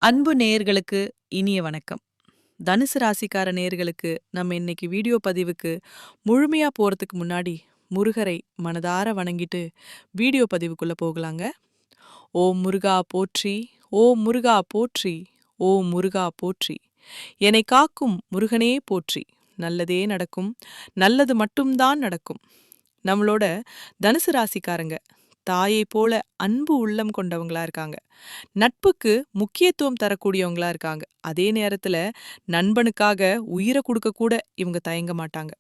அன்பு நேயர்களுக்கு இனிய வணக்கம். தனுசு ராசிக்கார நேயர்களுக்கு நம்ம இன்னைக்கு வீடியோ பதிவுக்கு முழுமையா போறதுக்கு முன்னாடி முருகரை மனதார வணங்கிட்டு வீடியோ பதிவுக்குள்ள போகலாங்க. ஓம் முருகா போற்றி, ஓம் முருகா போற்றி, ஓம் முருகா போற்றி. என்னை காக்கும் முருகனே போற்றி. நல்லதே நடக்கும், நல்லது மட்டும்தான் நடக்கும். நம்மளோட தனுசு ராசிக்காரங்க தாயை போல அன்பு உள்ளம் கொண்டவங்களா இருக்காங்க. நட்புக்கு முக்கியத்துவம் தரக்கூடியவங்களா இருக்காங்க. அதே நேரத்துல நண்பனுக்காக உயிரை கொடுக்க கூட இவங்க தயங்க மாட்டாங்க.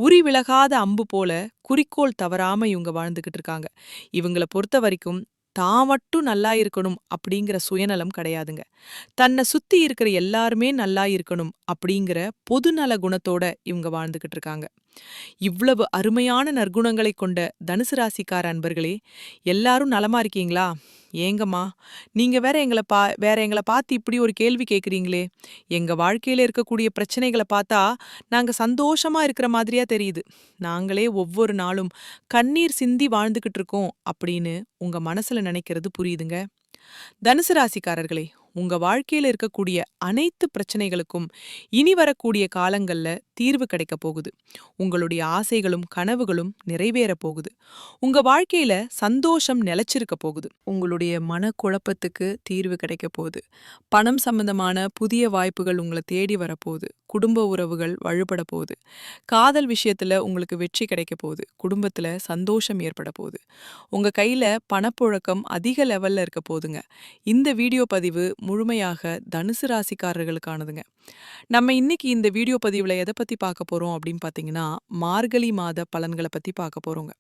உரி விலகாத அம்பு போல குறிக்கோள் தவறாம இவங்க வாழ்ந்துகிட்டு இருக்காங்க. இவங்கள பொறுத்த வரைக்கும் தான் மட்டும் நல்லா இருக்கணும் அப்படிங்கிற சுயநலம் கிடையாதுங்க. தன்னை சுத்தி இருக்கிற எல்லாருமே நல்லா இருக்கணும் அப்படிங்கிற பொதுநல குணத்தோட இவங்க வாழ்ந்துகிட்டு இருக்காங்க. இவ்வளவு அருமையான நற்குணங்களை கொண்ட தனுசு ராசிக்கார அன்பர்களே, எல்லாரும் நலமா இருக்கீங்களா? ஏங்கம்மா, நீங்க வேற எங்களை பார்த்து இப்படி ஒரு கேள்வி கேட்குறீங்களே? எங்க வாழ்க்கையில இருக்கக்கூடிய பிரச்சனைகளை பார்த்தா நாங்க சந்தோஷமா இருக்கிற மாதிரியா தெரியுது. நாங்களே ஒவ்வொரு நாளும் கண்ணீர் சிந்தி வாழ்ந்துகிட்டு இருக்கோம் அப்படின்னு உங்க மனசுல நினைக்கிறது புரியுதுங்க. தனுசு ராசிக்காரர்களே, உங்க வாழ்க்கையில இருக்கக்கூடிய அனைத்து பிரச்சனைகளுக்கும் இனி வரக்கூடிய காலங்கள்ல தீர்வு கிடைக்க போகுது. உங்களுடைய ஆசைகளும் கனவுகளும் நிறைவேற போகுது. உங்க வாழ்க்கையில சந்தோஷம் நிலைச்சிருக்க போகுது. உங்களுடைய மனக்குழப்பத்துக்கு தீர்வு கிடைக்க போகுது. பணம் சம்பந்தமான புதிய வாய்ப்புகள் உங்களை தேடி வரப்போகுது. குடும்ப உறவுகள் வலுப்பட போகுது. காதல் விஷயத்துல உங்களுக்கு வெற்றி கிடைக்க போகுது. குடும்பத்துல சந்தோஷம் ஏற்பட போகுது. உங்க கையில பணப்புழக்கம் அதிக லெவல்ல இருக்க போகுதுங்க. இந்த வீடியோ பதிவு முழுமையாக தனுசு ராசிக்காரர்களுக்கானதுங்க. நம்ம இன்னைக்கு இந்த வீடியோ பதிவுல எதை பத்தி பார்க்க போறோம் அப்படின்னு பார்த்தீங்கன்னா, மார்கழி மாத பலன்களை பத்தி பார்க்க போறோங்க.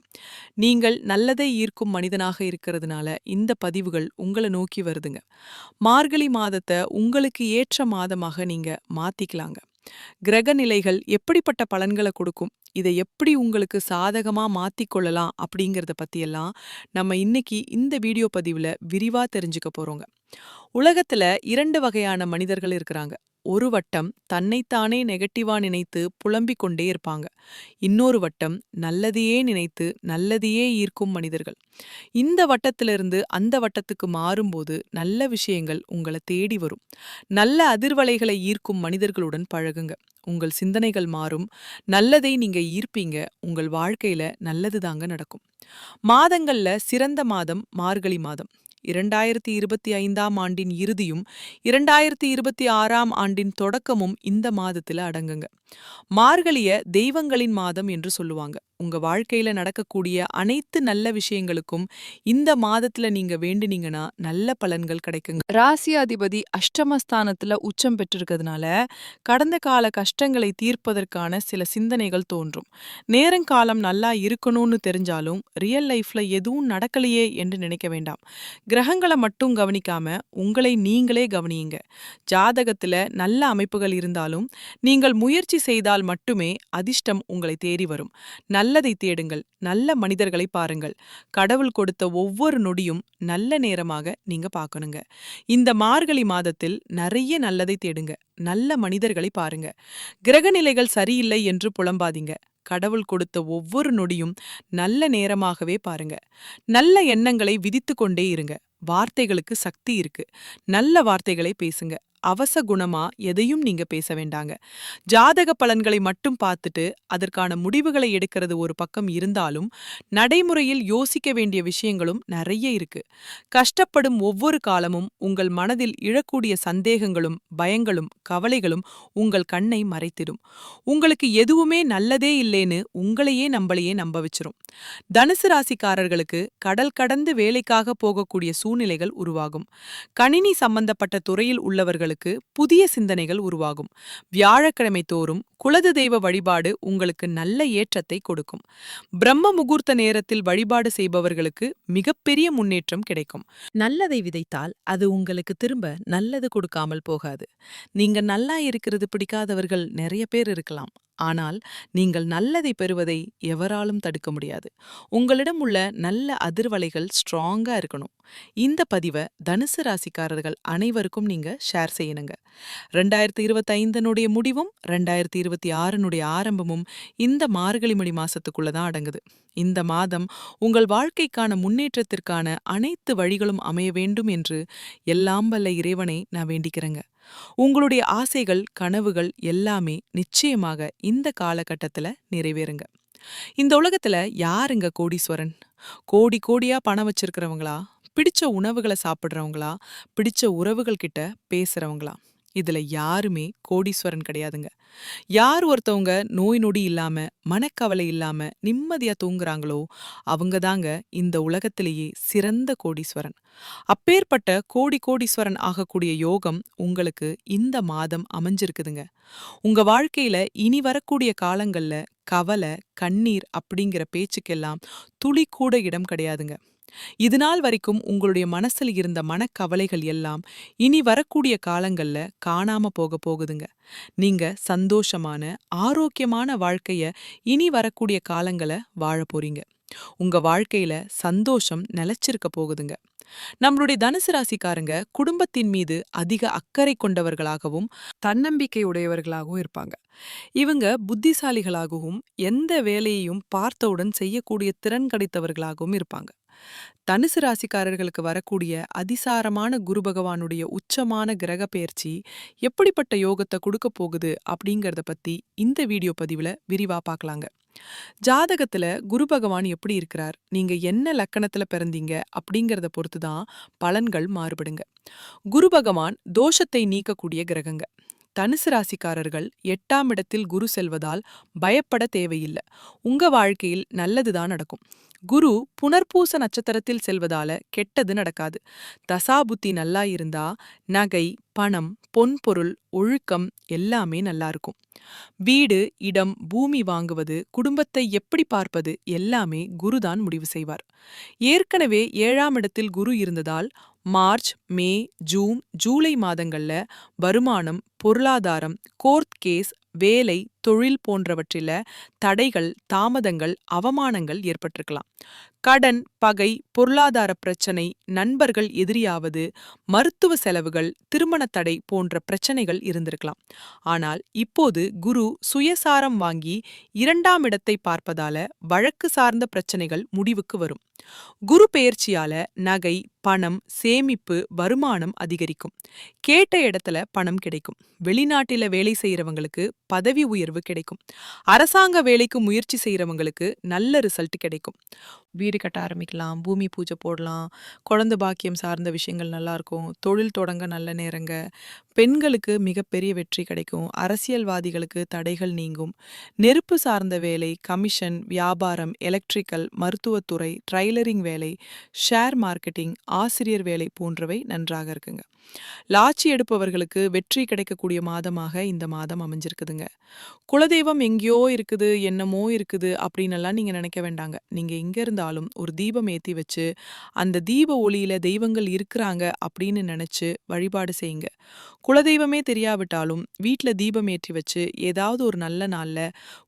நீங்கள் நல்லதை ஈர்க்கும் மனிதனாக இருக்கிறதுனால இந்த பதிவுகள் உங்களை நோக்கி வருதுங்க. மார்கழி மாதத்தை உங்களுக்கு ஏற்ற மாதமாக நீங்க மாத்திக்கலாங்க. கிரக நிலைகள் எப்படிப்பட்ட பலன்களை கொடுக்கும், இதை எப்படி உங்களுக்கு சாதகமா மாத்திக்கொள்ளலாம் அப்படிங்கறத பத்தியெல்லாம் நம்ம இன்னைக்கு இந்த வீடியோ பதிவுல விரிவா தெரிஞ்சுக்க போறோங்க. உலகத்துல 2 வகையான மனிதர்கள் இருக்கிறாங்க. ஒரு வட்டம் தன்னைத்தானே நெகட்டிவா நினைத்து புலம்பிக் கொண்டே இருப்பாங்க. இன்னொரு வட்டம் நல்லதையே நினைத்து நல்லதையே ஈர்க்கும் மனிதர்கள். இந்த வட்டத்திலிருந்து அந்த வட்டத்துக்கு மாறும்போது நல்ல விஷயங்கள் உங்களை தேடி வரும். நல்ல அதிர்வலைகளை ஈர்க்கும் மனிதர்களுடன் பழகுங்க. உங்கள் சிந்தனைகள் மாறும். நல்லதை நீங்க ஈர்ப்பீங்க. உங்கள் வாழ்க்கையில நல்லது தாங்க நடக்கும். மாதங்கள்ல சிறந்த மாதம் மார்கழி மாதம். 2025ஆம் ஆண்டின் இறுதியும் 2026ஆம் ஆண்டின் தொடக்கமும் இந்த மாதத்துல அடங்குங்க. மார்கழிய தெய்வங்களின் மாதம் என்று சொல்லுவாங்க. உங்க வாழ்க்கையில நடக்கக்கூடிய அனைத்து நல்ல விஷயங்களுக்கும் இந்த மாதத்துல நீங்க வேண்டுனீங்கன்னா நல்ல பலன்கள் கிடைக்குங்க. ராசியாதிபதி அஷ்டமஸ்தானத்துல உச்சம் பெற்றிருக்கிறதுனால கடந்த கால கஷ்டங்களை தீர்ப்பதற்கான சில சிந்தனைகள் தோன்றும். நேரங்காலம் நல்லா இருக்கணும்னு தெரிஞ்சாலும் ரியல் லைஃப்ல எதுவும் நடக்கலையே என்று நினைக்க வேண்டாம். கிரகங்களை மட்டும் கவனிக்காம உங்களை நீங்களே கவனியுங்க. ஜாதகத்துல நல்ல அமைப்புகள் இருந்தாலும் நீங்கள் முயற்சி செய்தால் மட்டுமே அதிர்ஷ்டம் உங்களை தேடி வரும். நல்லதை தேடுங்கள். நல்ல மனிதர்களை பாருங்கள். கடவுள் கொடுத்த ஒவ்வொரு நொடியும் நல்ல நேரமாக நீங்க பார்க்கணுங்க. இந்த மார்கழி மாதத்தில் நிறைய நல்லதை தேடுங்க. நல்ல மனிதர்களை பாருங்க. கிரகநிலைகள் சரியில்லை என்று புலம்பாதீங்க. கடவுள் கொடுத்த ஒவ்வொரு நொடியும் நல்ல நேரமாகவே பாருங்க. நல்ல எண்ணங்களை விதித்து கொண்டே இருங்க. வார்த்தைகளுக்கு சக்தி இருக்கு. நல்ல வார்த்தைகளை பேசுங்க. அவசகுணமா எதையும் நீங்க பேச வேண்டாங்க. ஜாதக பலன்களை மட்டும் பார்த்துட்டு அதற்கான முடிவுகளை எடுக்கிறது ஒரு பக்கம் இருந்தாலும் நடைமுறையில் யோசிக்க வேண்டிய விஷயங்களும் நிறைய இருக்கு. கஷ்டப்படும் ஒவ்வொரு காலமும் உங்கள் மனதில் இழக்கூடிய சந்தேகங்களும் பயங்களும் கவலைகளும் உங்கள் கண்ணை மறைத்திடும். உங்களுக்கு எதுவுமே நல்லதே இல்லேன்னு உங்களையே நம்ப வச்சிரும். தனுசு ராசிக்காரர்களுக்கு கடல் கடந்து வேலைக்காக போகக்கூடிய சூழ்நிலைகள் உருவாகும். கணினி சம்பந்தப்பட்ட துறையில் உள்ளவர்களுக்கு புதிய சிந்தனைகள் உருவாகும். வியாழக்கிழமை தோறும் குலது தெய்வ வழிபாடு உங்களுக்கு நல்ல ஏற்றத்தை கொடுக்கும். பிரம்ம முகூர்த்த நேரத்தில் வழிபாடு செய்பவர்களுக்கு மிகப்பெரிய முன்னேற்றம் கிடைக்கும். நல்லதை விதைத்தால் அது உங்களுக்கு திரும்ப நல்லது கொடுக்காமல் போகாது. நீங்க நல்லா இருக்கிறது பிடிக்காதவர்கள் நிறைய பேர் இருக்கலாம். ஆனால் நீங்கள் நல்லதை பெறுவதை எவராலும் தடுக்க முடியாது. உங்களிடம் உள்ள நல்ல அதிர்வலைகள் ஸ்ட்ராங்கா இருக்கணும். இந்த பதிவை தனுசு ராசிக்காரர்கள் அனைவருக்கும் நீங்க ஷேர் செய்யணுங்க. 2025னுடைய முடிவும் 2026னுடைய ஆரம்பமும் இந்த மார்கழி மணி மாசத்துக்குள்ள தான் அடங்குது. இந்த மாதம் உங்கள் வாழ்க்கைக்கான முன்னேற்றத்திற்கான அனைத்து வழிகளும் அமைய வேண்டும் என்று எல்லாம் வல்ல இறைவனை நான் வேண்டிக்கிறேங்க. உங்களுடைய ஆசைகள், கனவுகள் எல்லாமே நிச்சயமாக இந்த காலகட்டத்துல நிறைவேறுங்க. இந்த உலகத்துல யாருங்க கோடீஸ்வரன்? கோடி கோடியா பணம் வச்சிருக்கிறவங்களா? பிடிச்ச உணவுகளை சாப்பிடுறவங்களா? பிடிச்ச உறவுகள் கிட்ட பேசுறவங்களா? இதுல யாருமே கோடீஸ்வரன் கிடையாதுங்க. யார் ஒருத்தவங்க நோய் நொடி இல்லாம, மனக்கவலை இல்லாம நிம்மதியா தூங்குறாங்களோ அவங்க தாங்க இந்த உலகத்திலேயே சிறந்த கோடீஸ்வரன். அப்பேற்பட்ட கோடீஸ்வரன் ஆகக்கூடிய யோகம் உங்களுக்கு இந்த மாதம் அமைஞ்சிருக்குதுங்க. உங்க வாழ்க்கையில இனி வரக்கூடிய காலங்கள்ல கவலை, கண்ணீர் அப்படிங்கிற பேச்சுக்கெல்லாம் துளி கூட இடம் கிடையாதுங்க. இதுநாள் வரைக்கும் உங்களுடைய மனசுல இருந்த மனக்கவலைகள் எல்லாம் இனி வரக்கூடிய காலங்கள்ல காணாம போக போகுதுங்க. நீங்க சந்தோஷமான, ஆரோக்கியமான வாழ்க்கைய இனி வரக்கூடிய காலங்களை வாழ போறீங்க. உங்க வாழ்க்கையில சந்தோஷம் நிலைச்சிருக்க போகுதுங்க. நம்மளுடைய தனுசு ராசிக்காரங்க குடும்பத்தின் மீது அதிக அக்கறை கொண்டவர்களாகவும் தன்னம்பிக்கை உடையவர்களாகவும் இருப்பாங்க. இவங்க புத்திசாலிகளாகவும் எந்த வேலையையும் பார்த்தவுடன் செய்யக்கூடிய திறன் கிடைத்தவர்களாகவும் இருப்பாங்க. தனுசு ராசிக்காரர்களுக்கு வரக்கூடிய அதிசாரமான குரு பகவானுடைய உச்சமான கிரக பெயர்ச்சி எப்படிப்பட்ட யோகத்தை கொடுக்க போகுது அப்படிங்கறத பத்தி இந்த வீடியோ பதிவுல விரிவா பார்க்கலாங்க. ஜாதகத்துல குரு பகவான் எப்படி இருக்கிறார், நீங்க என்ன லக்கணத்துல பிறந்தீங்க அப்படிங்கறத பொறுத்துதான் பலன்கள் மாறுபடுங்க. குரு பகவான் தோஷத்தை நீக்கக்கூடிய கிரகங்க. தனுசு ராசிக்காரர்கள் 8ஆம் இடத்தில் குரு செல்வதால் பயப்பட தேவையில்லை. உங்க வாழ்க்கையில் நல்லதுதான் நடக்கும். குரு புனர்பூச நட்சத்திரத்தில் செல்வதால கெட்டது நடக்காது. தசாபுத்தி நல்லா இருந்தா நகை, பணம், பொன்பொருள், ஒழுக்கம் எல்லாமே நல்லா இருக்கும். வீடு, இடம், பூமி வாங்குவது, குடும்பத்தை எப்படி பார்ப்பது எல்லாமே குருதான் முடிவு செய்வார். ஏற்கனவே 7ஆம் இடத்தில் குரு இருந்ததால் மார்ச், மே, ஜூன், ஜூலை மாதங்கள்ல வருமானம், பொருளாதாரம், கோர்ட் கேஸ், வேலை, தொழில் போன்றவற்றில தடைகள், தாமதங்கள், அவமானங்கள் ஏற்பட்டிருக்கலாம். கடன், பகை, பொருளாதார பிரச்சனை, நண்பர்கள் எதிரியாவது, மருத்துவ செலவுகள், திருமண தடை போன்ற பிரச்சனைகள் இருந்திருக்கலாம். ஆனால் இப்போது குரு சுயசாரம் வாங்கி 2ஆம் இடத்தை பார்ப்பதால வழக்கு சார்ந்த பிரச்சனைகள் முடிவுக்கு வரும். குரு பெயர்ச்சியால நகை, பணம், சேமிப்பு, வருமானம் அதிகரிக்கும். கேட்ட இடத்துல பணம் கிடைக்கும். வெளிநாட்டில வேலை செய்யறவங்களுக்கு பதவி உயர்வு கிடைக்கும். அரசாங்க வேலைக்கு முயற்சி செய்யறவங்களுக்கு நல்ல ரிசல்ட் கிடைக்கும். வீடு கட்ட ஆரம்பிக்கலாம், பூமி பூஜை போடலாம், குழந்தை பாக்கியம் சார்ந்த விஷயங்கள் நல்லா இருக்கும், தொழில் தொடங்க நல்ல நேரங்க. பெண்களுக்கு மிகப்பெரிய வெற்றி கிடைக்கும். அரசியல்வாதிகளுக்கு தடைகள் நீங்கும். நெருப்பு சார்ந்த வேலை, கமிஷன், வியாபாரம், எலக்ட்ரிக்கல், மருத்துவத்துறை, ட்ரைலரிங் வேலை, ஷேர் மார்க்கெட்டிங், ஆசிரியர் வேலை போன்றவை நன்றாக இருக்குங்க. லாட்சி எடுப்பவர்களுக்கு வெற்றி கிடைக்கக்கூடிய மாதமாக இந்த மாதம் அமைஞ்சிருக்குதுங்க. குலதெய்வம் எங்கேயோ இருக்குது, என்னமோ இருக்குது அப்படின்னெல்லாம் நீங்க நினைக்க வேண்டாங்க. நீங்க எங்க இருந்தாலும் ஒரு தீபம் ஏத்தி வச்சு அந்த தீப ஒளியில தெய்வங்கள் இருக்கிறாங்க அப்படின்னு நினைச்சு வழிபாடு செய்யுங்க. குலதெய்வமே தெரியாவிட்டாலும் வீட்ல தீபம் ஏற்றி வச்சு ஏதாவது ஒரு நல்ல நாள்ல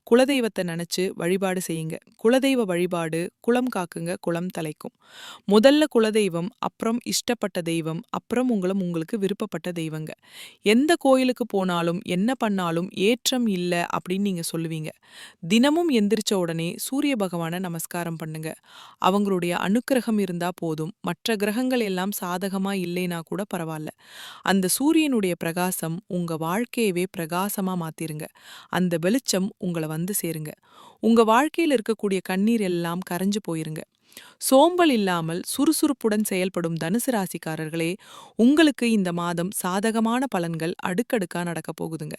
குலதெய்வத்தை நினைச்சு வழிபாடு செய்யுங்க. குலதெய்வ வழிபாடு குலம் காக்குங்க, குலம் தலைக்கும். முதல்ல குலதெய்வம், அப்புறம் இஷ்டப்பட்ட தெய்வம், அப்புறம் உங்களுக்கு விருப்பப்பட்ட தெய்வங்க. எந்த கோயிலுக்கு போனாலும் என்ன பண்ணாலும் ஏற்றம் இல்ல அப்படின்னு நீங்க சொல்லுவீங்க. தினமும் எந்திரிச்ச உடனே சூரிய பகவானை நமஸ்காரம் பண்ணுங்க. அவங்களுடைய அனுக்கிரகம் இருந்தா போதும். மற்ற கிரகங்கள் எல்லாம் சாதகமா இல்லைனா கூட பரவாயில்ல. அந்த சூரியனுடைய பிரகாசம் உங்க வாழ்க்கையவே பிரகாசமா மாத்திருங்க. அந்த வெளிச்சம் உங்களை வந்து சேருங்க. உங்க வாழ்க்கையில் இருக்கக்கூடிய கண்ணீர் எல்லாம் கரைஞ்சு போயிருங்க. சோம்பல் இல்லாமல் சுறுசுறுப்புடன் செயல்படும் தனுசு ராசிக்காரர்களே, உங்களுக்கு இந்த மாதம் சாதகமான பலன்கள் அடுக்கடுக்கா நடக்க போகுதுங்க.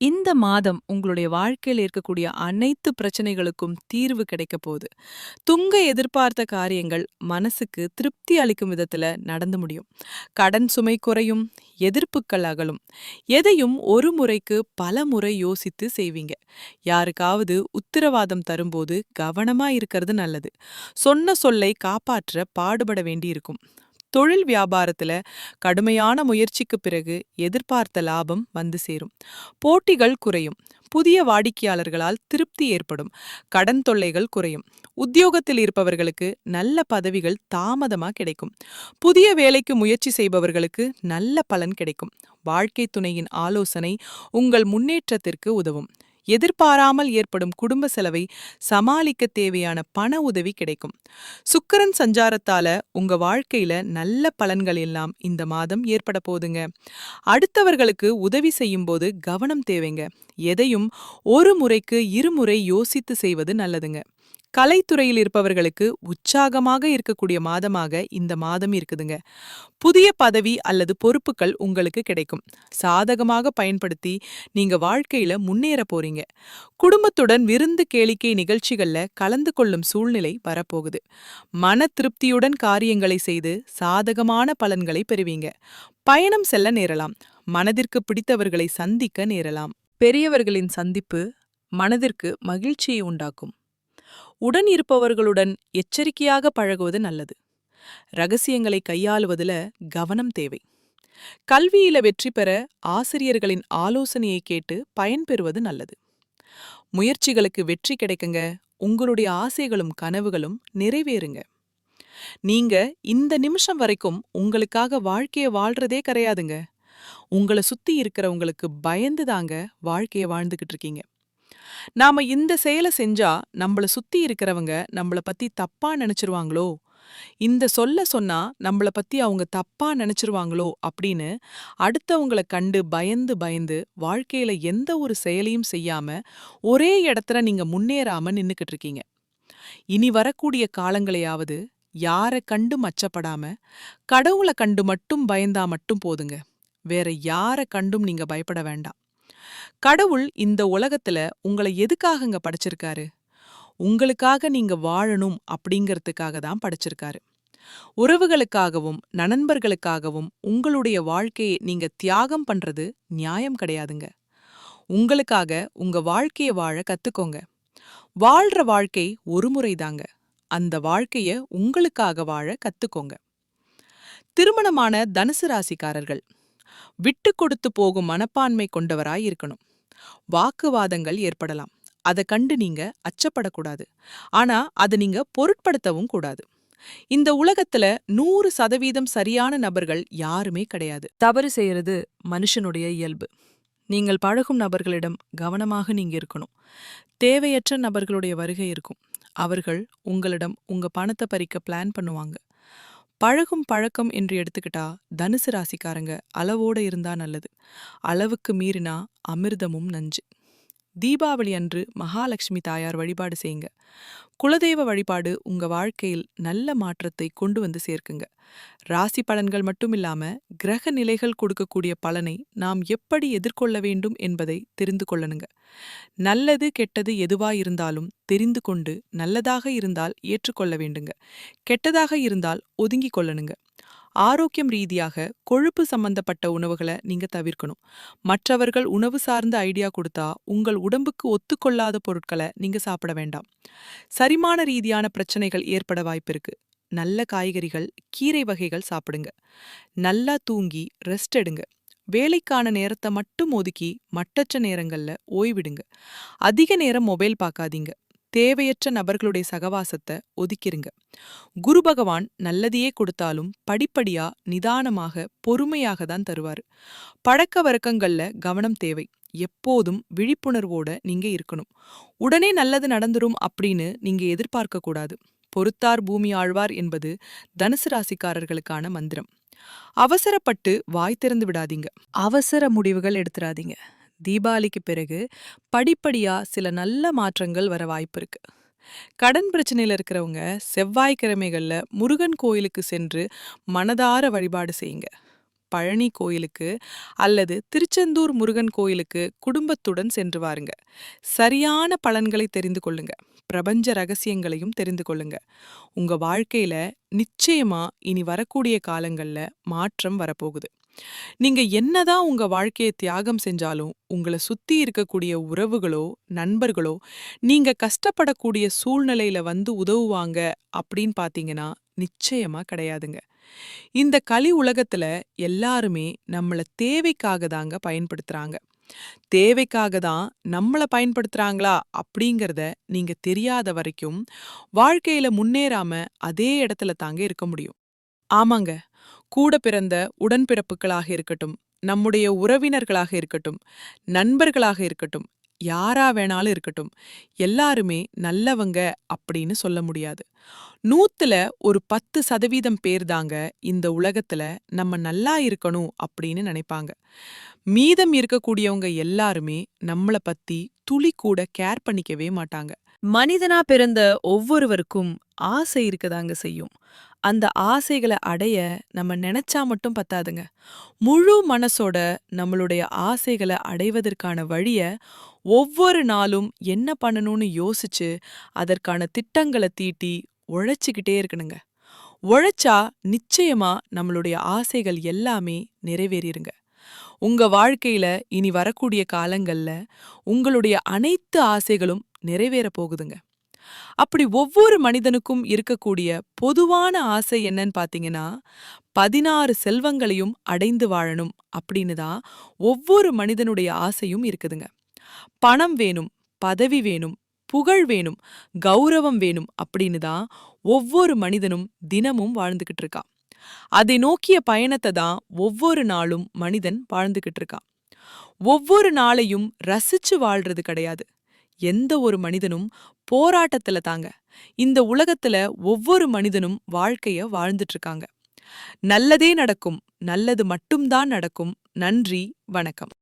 இந்த மாதம் உங்களுடைய வாழ்க்கையில் இருக்கக்கூடிய அனைத்து பிரச்சனைகளுக்கும் தீர்வு கிடைக்க போகுது. துங்க எதிர்பார்த்த காரியங்கள் மனசுக்கு திருப்தி அளிக்கும் விதத்துல நடந்து முடியும். கடன் சுமை குறையும், எதிர்ப்புகள் அகலும். எதையும் ஒரு முறைக்கு பல முறை யோசித்து செய்வீங்க. யாருக்காவது உத்தரவாதம் தரும்போது கவனமா இருக்கிறது நல்லது. சொன்ன சொல்லை காப்பாற்ற பாடுபட வேண்டியிருக்கும். தொழில் வியாபாரத்துல கடுமையான முயற்சிக்கு பிறகு எதிர்பார்த்த லாபம் வந்து சேரும். போட்டிகள் குறையும். புதிய வாடிக்கையாளர்களால் திருப்தி ஏற்படும். கடன் தொல்லைகள் குறையும். உத்தியோகத்தில் இருப்பவர்களுக்கு நல்ல பதவிகள் தாமதமா கிடைக்கும். புதிய வேலைக்கு முயற்சி செய்பவர்களுக்கு நல்ல பலன் கிடைக்கும். வாழ்க்கை துணையின் ஆலோசனை உங்கள் முன்னேற்றத்திற்கு உதவும். எதிர்பாராமல் ஏற்படும் குடும்ப செலவை சமாளிக்க தேவையான பண உதவி கிடைக்கும். சுக்கிரன் சஞ்சாரத்தால உங்க வாழ்க்கையில நல்ல பலன்கள் எல்லாம் இந்த மாதம் ஏற்பட போதுங்க. அடுத்தவர்களுக்கு உதவி செய்யும் போது கவனம் தேவைங்க. எதையும் ஒரு முறைக்கு இருமுறை யோசித்து செய்வது நல்லதுங்க. கலைத்துறையில் இருப்பவர்களுக்கு உற்சாகமாக இருக்கக்கூடிய மாதமாக இந்த மாதம் இருக்குதுங்க. புதிய பதவி அல்லது பொறுப்புகள் உங்களுக்கு கிடைக்கும். சாதகமாக பயன்படுத்தி நீங்க வாழ்க்கையில முன்னேற போறீங்க. குடும்பத்துடன் விருந்து கேளிக்கை நிகழ்ச்சிகள்ல கலந்து கொள்ளும் சூழ்நிலை வரப்போகுது. மன திருப்தியுடன் காரியங்களை செய்து சாதகமான பலன்களை பெறுவீங்க. பயணம் செல்ல நேரலாம். மனதிற்கு பிடித்தவர்களை சந்திக்க நேரலாம். பெரியவர்களின் சந்திப்பு மனதிற்கு மகிழ்ச்சியை உண்டாக்கும். உடன் இருப்பவர்களுடன் எச்சரிக்கையாக பழகுவது நல்லது. ரகசியங்களை கையாளுவதில் கவனம் தேவை. கல்வியில வெற்றி பெற ஆசிரியர்களின் ஆலோசனையை கேட்டு பயன்பெறுவது நல்லது. முயற்சிகளுக்கு வெற்றி கிடைக்குங்க. உங்களுடைய ஆசைகளும் கனவுகளும் நிறைவேறுங்க. நீங்க இந்த நிமிஷம் வரைக்கும் உங்களுக்காக வாழ்க்கைய வாழ்றதே கிடையாதுங்க. உங்களை சுத்தி இருக்கிறவங்களுக்கு பயந்துதாங்க வாழ்க்கைய வாழ்ந்துகிட்டு இருக்கீங்க. நாம இந்த செயலை செஞ்சா நம்மள சுத்தி இருக்கிறவங்க நம்மள பத்தி தப்பா நினைச்சிருவாங்களோ, இந்த சொன்னா நம்மள பத்தி அவங்க தப்பா நினைச்சிருவாங்களோ அப்படின்னு அடுத்தவங்கள கண்டு பயந்து பயந்து வாழ்க்கையில எந்த ஒரு செயலையும் செய்யாம ஒரே இடத்துல நீங்க முன்னேறாம நின்னுக்கிட்டு இருக்கீங்க. இனி வரக்கூடிய காலங்களையாவது யார கண்டும் அச்சப்படாம கடவுளை கண்டு மட்டும் பயந்தா மட்டும் போதுங்க. வேற யார கண்டும் நீங்க பயப்பட வேண்டாம். கடவுள் இந்த உலகத்துல உங்களை எதுக்காகங்க படைச்சிருக்காரு? உங்களுக்காக நீங்க வாழணும் அப்படிங்கறதுக்காக தான் படைச்சிருக்காரு. உறவுகளுக்காகவும் நண்பர்களுக்காகவும் உங்களுடைய வாழ்க்கையை நீங்க தியாகம் பண்றது நியாயம் கிடையாதுங்க. உங்களுக்காக உங்க வாழ்க்கைய வாழ கத்துக்கோங்க. வாழ்ற வாழ்க்கை ஒரு முறைதாங்க. அந்த வாழ்க்கைய உங்களுக்காக வாழ கத்துக்கோங்க. திருமணமான தனுசு ராசிக்காரர்கள் விட்டு கொடுத்து போகும் மனப்பான்மை கொண்டவராய் இருக்கணும். வாக்குவாதங்கள் ஏற்படலாம். அதை கண்டு நீங்க அச்சப்படக்கூடாது. ஆனா அதை நீங்க பொருட்படுத்தவும் கூடாது. இந்த உலகத்துல 100% சரியான நபர்கள் யாருமே கிடையாது. தவறு செய்யறது மனுஷனுடைய இயல்பு. நீங்கள் பழகும் நபர்களிடம் கவனமாக நீங்க இருக்கணும். தேவையற்ற நபர்களுடைய வருகை இருக்கும். அவர்கள் உங்களிடம் உங்க பணத்தை பறிக்க பிளான் பண்ணுவாங்க. பழகும் பழக்கம் என்று எடுத்துக்கிட்டா தனுசு ராசிக்காரங்க அளவோட இருந்தா நல்லது. அளவுக்கு மீறினா அமிர்தமும் நஞ்சு. தீபாவளி அன்று மகாலட்சுமி தாயார் வழிபாடு செய்யுங்க. குலதெய்வ வழிபாடு உங்க வாழ்க்கையில் நல்ல மாற்றத்தை கொண்டு வந்து சேர்க்குங்க. ராசி பலன்கள் மட்டுமில்லாம கிரக நிலைகள் கொடுக்கக்கூடிய பலனை நாம் எப்படி எதிர்கொள்ள வேண்டும் என்பதை தெரிந்து கொள்ளணுங்க. நல்லது கெட்டது எதுவா இருந்தாலும் தெரிந்து கொண்டு நல்லதாக இருந்தால் ஏற்றுக்கொள்ள வேண்டுங்க. கெட்டதாக இருந்தால் ஒதுங்கிக் கொள்ளணுங்க. ஆரோக்கியம் ரீதியாக கொழுப்பு சம்பந்தப்பட்ட உணவுகளை நீங்க தவிர்க்கணும். மற்றவர்கள் உணவு சார்ந்த ஐடியா கொடுத்தா உங்கள் உடம்புக்கு ஒத்துக்கொள்ளாத பொருட்களை நீங்க சாப்பிட வேண்டாம். சரிமான ரீதியான பிரச்சனைகள் ஏற்பட வாய்ப்பிருக்கு. நல்ல காய்கறிகள், கீரை வகைகள் சாப்பிடுங்க. நல்லா தூங்கி ரெஸ்ட் எடுங்க. வேலைக்கான நேரத்தை மட்டும் ஒதுக்கி மட்டற்ற நேரங்கள்ல ஓய்விடுங்க. அதிக நேரம் மொபைல் பார்க்காதீங்க. தேவையற்ற நபர்களுடைய சகவாசத்தை ஒதுக்கிருங்க. குரு பகவான் நல்லதையே கொடுத்தாலும் படிப்படியா நிதானமாக பொறுமையாக தான் தருவாரு. பழக்க வழக்கங்கள்ல கவனம் தேவை. எப்போதும் விழிப்புணர்வோட நீங்க இருக்கணும். உடனே நல்லது நடந்துரும் அப்படின்னு நீங்க எதிர்பார்க்க கூடாது. பொறுத்தார் பூமி ஆழ்வார் என்பது தனுசு ராசிக்காரர்களுக்கான மந்திரம். அவசரப்பட்டு வாய் திறந்து விடாதீங்க. அவசர முடிவுகள் எடுத்துடாதீங்க. தீபாவளிக்கு பிறகு படிப்படியா சில நல்ல மாற்றங்கள் வர வாய்ப்பு இருக்கு. கடன் பிரச்சனையில இருக்கிறவங்க செவ்வாய்க்கிழமைகள்ல முருகன் கோயிலுக்கு சென்று மனதார வழிபாடு செய்யுங்க. பழனி கோயிலுக்கு அல்லது திருச்செந்தூர் முருகன் கோயிலுக்கு குடும்பத்துடன் சென்று வாருங்க. சரியான பலன்களை தெரிந்து கொள்ளுங்க. பிரபஞ்ச ரகசியங்களையும் தெரிந்து கொள்ளுங்க. உங்க வாழ்க்கையில நிச்சயமா இனி வரக்கூடிய காலங்கள்ல மாற்றம் வரப்போகுது. நீங்க என்னதான் உங்க வாழ்க்கையை தியாகம் செஞ்சாலும் உங்களை சுத்தி இருக்கக்கூடிய உறவுகளோ நண்பர்களோ நீங்க கஷ்டப்படக்கூடிய சூழ்நிலையில வந்து உதவுவாங்க அப்படின்னு பாத்தீங்கன்னா நிச்சயமா கிடையாதுங்க. இந்த கலி உலகத்துல எல்லாருமே நம்மள தேவைக்காக தாங்க பயன்படுத்துறாங்க. தேவைக்காக தான் நம்மள பயன்படுத்துறாங்களா அப்படிங்கறத நீங்க தெரியாத வரைக்கும் வாழ்க்கையில முன்னேறாம அதே இடத்துல தாங்க இருக்க முடியும். ஆமாங்க. கூட பிறந்த உடன்பிறப்புகளாக இருக்கட்டும், நம்முடைய உறவினர்களாக இருக்கட்டும், நண்பர்களாக இருக்கட்டும், யாரா வேணாலும் இருக்கட்டும், எல்லாருமே நல்லவங்க அப்படின்னு சொல்ல முடியாது. 100ல ஒரு 10% பேர் தாங்க இந்த உலகத்துல நம்ம நல்லா இருக்கணும் அப்படின்னு நினைப்பாங்க. மீதம் இருக்கக்கூடியவங்க எல்லாருமே நம்மள பத்தி துளி கூட கேர் பண்ணிக்கவே மாட்டாங்க. மனிதனா பிறந்த ஒவ்வொருவருக்கும் ஆசை இருக்கதாங்க செய்யும். அந்த ஆசைகள அடைய நம்ம நெனச்சா மட்டும் பத்தாதுங்க. முழு மனசோட நம்மளுடைய ஆசைகள அடைவதற்கான வழிய ஒவ்வொரு நாளும் என்ன பண்ணணும்னு யோசிச்சு, அதற்கான திட்டங்கள தீட்டி உழைச்சுக்கிட்டே இருக்கணுங்க. உழைச்சா நிச்சயமா நம்மளுடைய ஆசைகள் எல்லாமே நிறைவேறிருங்க. உங்க வாழ்க்கையில இனி வரக்கூடிய காலங்கள்ல உங்களுடைய அனைத்து ஆசைகளும் நிறைவேறப் போகுதுங்க. அப்படி ஒவ்வொரு மனிதனுக்கும் இருக்கக்கூடிய பொதுவான ஆசை என்னன்னு பாத்தீங்கன்னா, 16 செல்வங்களையும் அடைந்து வாழணும் அப்படின்னு தான் ஒவ்வொரு மனிதனுடைய ஆசையும் இருக்குதுங்க. பணம் வேணும், பதவி வேணும், புகழ் வேணும், கௌரவம் வேணும் அப்படின்னு தான் ஒவ்வொரு மனிதனும் தினமும் வாழ்ந்துகிட்டு இருக்கான். அதை நோக்கிய பயணத்தை தான் ஒவ்வொரு நாளும் மனிதன் வாழ்ந்துகிட்டு இருக்கான். ஒவ்வொரு நாளையும் ரசிச்சு வாழ்றது கிடையாது. எந்த ஒரு மனிதனும் போராட்டத்துல தாங்க இந்த உலகத்துல ஒவ்வொரு மனிதனும் வாழ்க்கைய வாழ்ந்துட்டு இருக்காங்க. நல்லதே நடக்கும், நல்லது மட்டும்தான் நடக்கும். நன்றி, வணக்கம்.